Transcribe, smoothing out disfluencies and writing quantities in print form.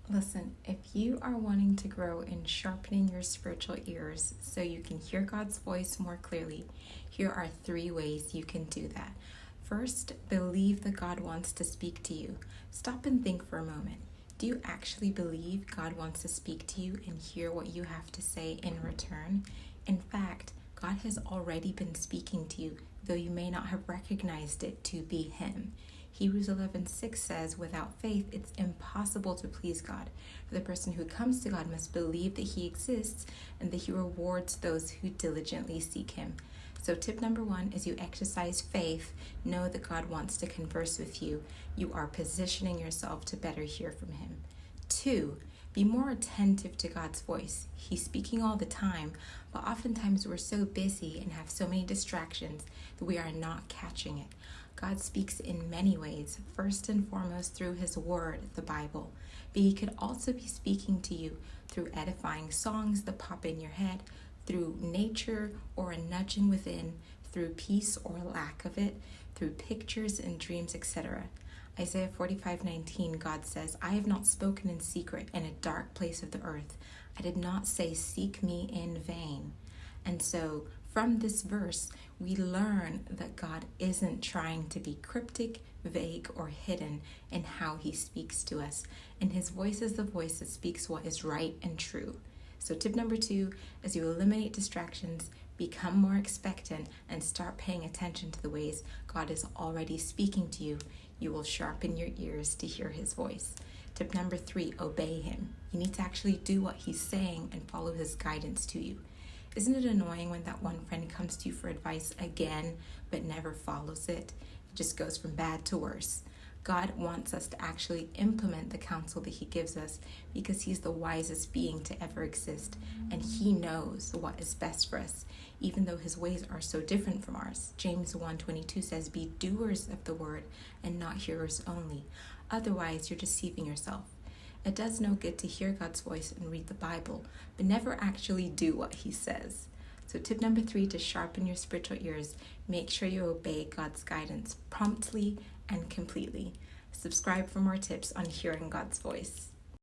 Listen, if you are wanting to grow in sharpening your spiritual ears so you can hear God's voice more clearly, here are 3 ways you can do that. First, believe that God wants to speak to you. Stop and think for a moment. Do you actually believe God wants to speak to you and hear what you have to say in return? In fact, God has already been speaking to you, though you may not have recognized it to be Him. Hebrews 11:6 says, without faith, it's impossible to please God. For the person who comes to God must believe that He exists and that He rewards those who diligently seek Him. So tip number 1, as you exercise faith, know that God wants to converse with you. You are positioning yourself to better hear from Him. 2, be more attentive to God's voice. He's speaking all the time, but oftentimes we're so busy and have so many distractions that we are not catching it. God speaks in many ways, first and foremost through His Word, the Bible. But He could also be speaking to you through edifying songs that pop in your head, through nature or a nudging within, through peace or lack of it, through pictures and dreams, etc. Isaiah 45:19, God says, I have not spoken in secret in a dark place of the earth. I did not say, seek me in vain. And so, from this verse, we learn that God isn't trying to be cryptic, vague, or hidden in how He speaks to us. And His voice is the voice that speaks what is right and true. So tip number 2, as you eliminate distractions, become more expectant and start paying attention to the ways God is already speaking to you, you will sharpen your ears to hear His voice. Tip number 3, obey Him. You need to actually do what He's saying and follow His guidance to you. Isn't it annoying when that one friend comes to you for advice again, but never follows it? It just goes from bad to worse. God wants us to actually implement the counsel that He gives us because He's the wisest being to ever exist, and He knows what is best for us, even though His ways are so different from ours. James 1:22 says, be doers of the word and not hearers only. Otherwise, you're deceiving yourself. It does no good to hear God's voice and read the Bible, but never actually do what He says. So tip number 3, to sharpen your spiritual ears, make sure you obey God's guidance promptly and completely. Subscribe for more tips on hearing God's voice.